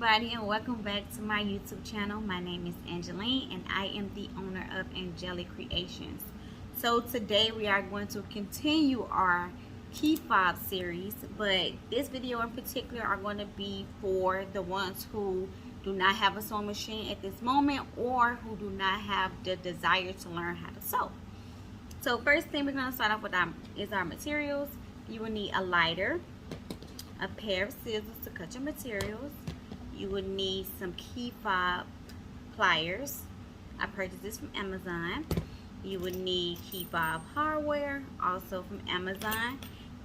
everybody, and welcome back to my YouTube channel. My name is Angeline and I am the owner of Angelic Creations. So today we are going to continue our key fob series, but this video in particular are going to be for the ones who do not have a sewing machine at this moment or who do not have the desire to learn how to sew. So first thing we're going to start off with is our materials. You will need a lighter, a pair of scissors to cut your materials. You would need some key fob pliers. I purchased this from Amazon. You would need key fob hardware, also from Amazon.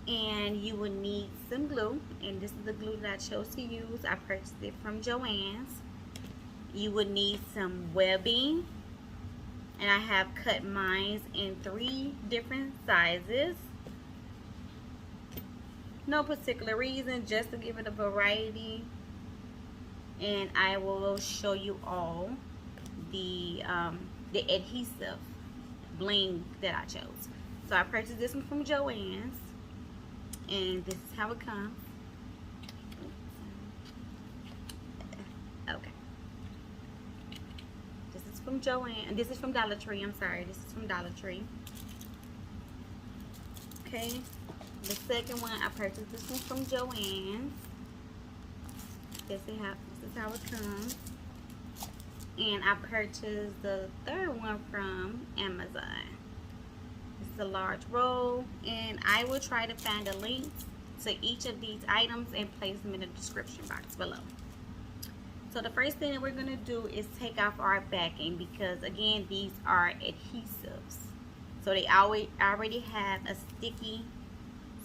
And you would need some glue, and this is the glue that I chose to use. I purchased it from Joann's. You would need some webbing, and I have cut mine in 3 different sizes. No particular reason, just to give it a variety. And I will show you all the adhesive bling that I chose. So I purchased this one from Joann's, and this is how it comes. Okay. This is from Joann. This is from Dollar Tree. I'm sorry. This is from Dollar Tree. Okay. The second one, I purchased this one from Joann's. This is how it comes. And I purchased the third one from Amazon. This is a large roll, and I will try to find the links to each of these items and place them in the description box below. So the first thing that we're going to do is take off our backing, because again, these are adhesives. So they already have a sticky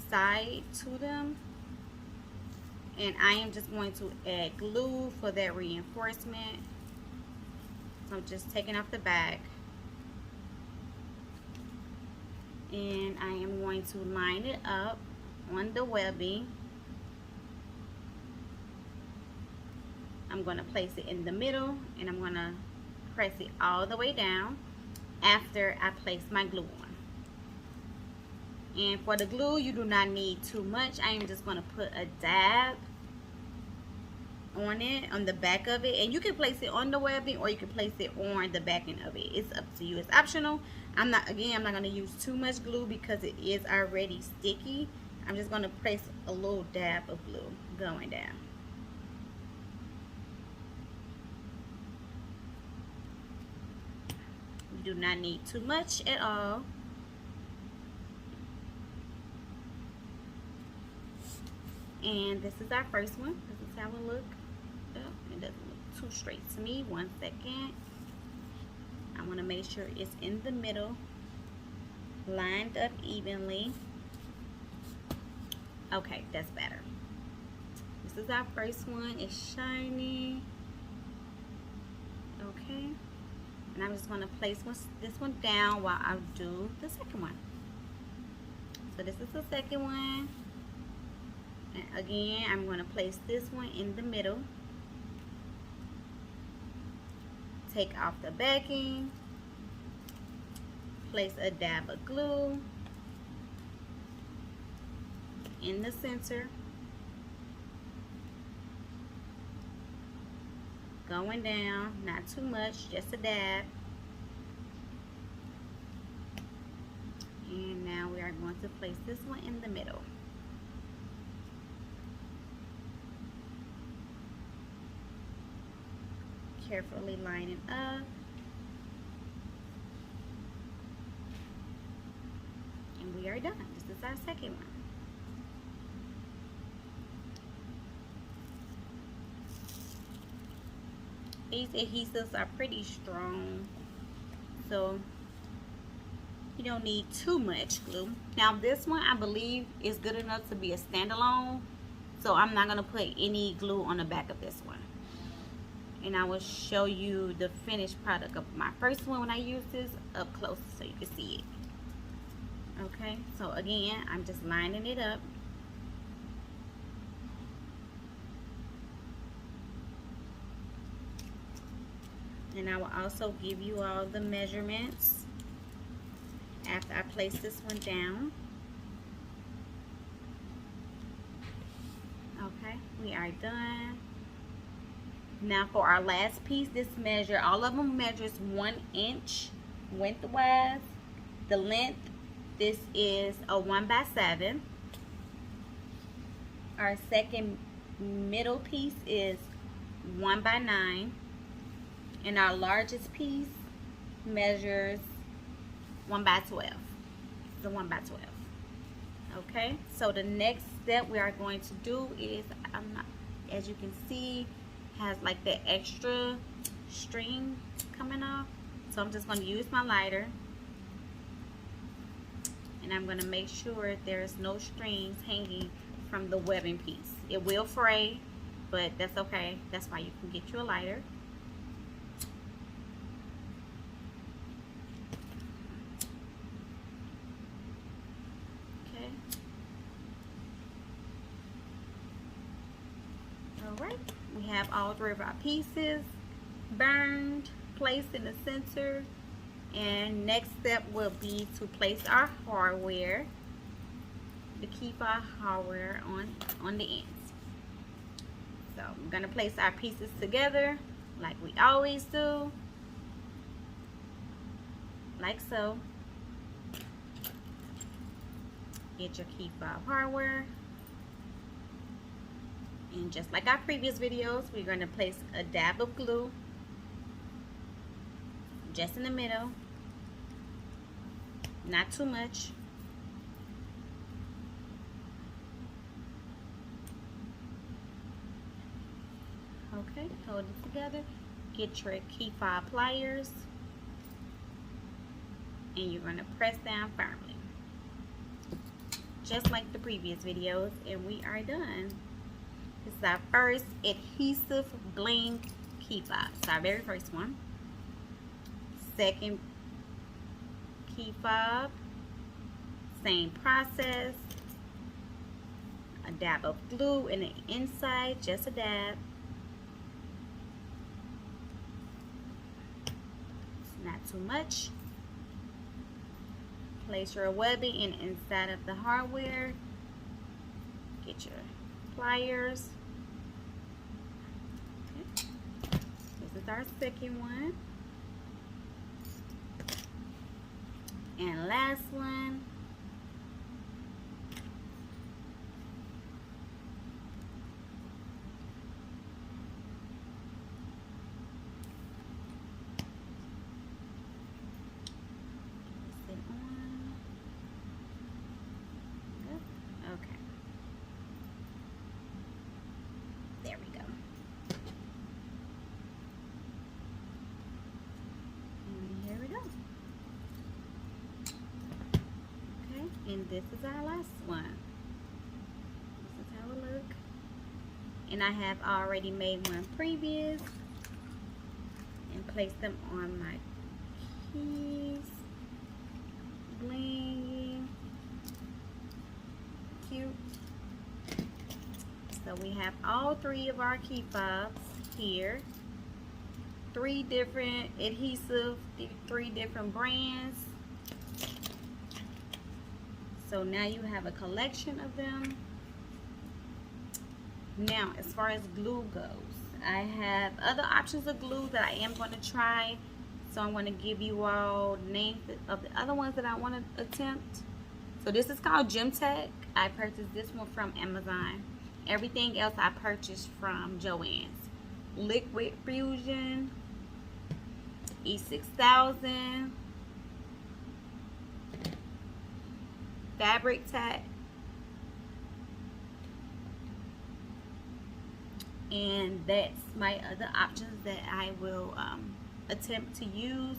side to them, and I am just going to add glue for that reinforcement. So I'm just taking off the back, and I am going to line it up on the webbing. I'm going to place it in the middle, and I'm going to press it all the way down after I place my glue on. And for the glue, you do not need too much. I am just going to put a dab on it, on the back of it. And you can place it on the webbing, or you can place it on the backing of it. It's up to you. It's optional. I'm not going to use too much glue because it is already sticky. I'm just going to place a little dab of glue going down. You do not need too much at all. And this is our first one. This is how it looks. Oh, it doesn't look too straight to me. 1 second. I want to make sure it's in the middle, lined up evenly. Okay, that's better. This is our first one. It's shiny. Okay. And I'm just going to place this one down while I do the second one. So this is the second one. And again, I'm going to place this one in the middle. Take off the backing. Place a dab of glue in the center. Going down, not too much, just a dab. And now we are going to place this one in the middle. Carefully line it up. And we are done. This is our second one. These adhesives are pretty strong, so you don't need too much glue. Now this one, I believe, is good enough to be a standalone, so I'm not going to put any glue on the back of this one. And I will show you the finished product of my first one when I use this up close so you can see it. Okay, so again, I'm just lining it up. And I will also give you all the measurements after I place this one down. Okay, we are done. Now for our last piece, all of them measures 1 inch widthwise. The length, this is a 1x7. Our second middle piece is 1x9. And our largest piece measures 1x12. It's a 1x12. Okay, so the next step we are going to do is, as you can see, has like the extra string coming off. So I'm just going to use my lighter, and I'm going to make sure there's no strings hanging from the webbing piece. It will fray, but that's okay. That's why you can get you a lighter. Okay. Alright, we have all 3 of our pieces burned, placed in the center, and next step will be to place our hardware, to keep our hardware on the ends. So we're going to place our pieces together like we always do, like so. Get your key fob hardware. And just like our previous videos, we're going to place a dab of glue just in the middle, not too much. Okay, hold it together. Get your key fob pliers, and you're going to press down firmly, just like the previous videos, and we are done. This is our first adhesive bling key fob. It's our very first one. Second key fob, same process. A dab of glue in the inside, just a dab. It's not too much. Place your webbing inside of the hardware. Get your pliers. Okay. This is our second one. And last one. Okay. There we go. And here we go. Okay, and this is our last one. This is how it look. And I have already made one previous and placed them on my keys. Bling. Cute. So we have all 3 of our key fobs here. 3 different adhesive, 3 different brands. So now you have a collection of them. Now, as far as glue goes, I have other options of glue that I am going to try. So I'm going to give you all names of the other ones that I want to attempt. So this is called Gem Tech. I purchased this one from Amazon. Everything else I purchased from Joann's. Liquid Fusion, E6000, Fabric Tech, and that's my other options that I will attempt to use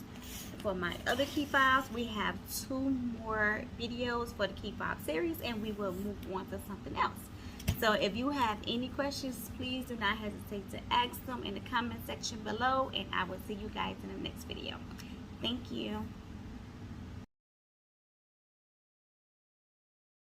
for my other key fobs. We have 2 more videos for the key fob series, and we will move on to something else. So if you have any questions, please do not hesitate to ask them in the comment section below, and I will see you guys in the next video. Thank you.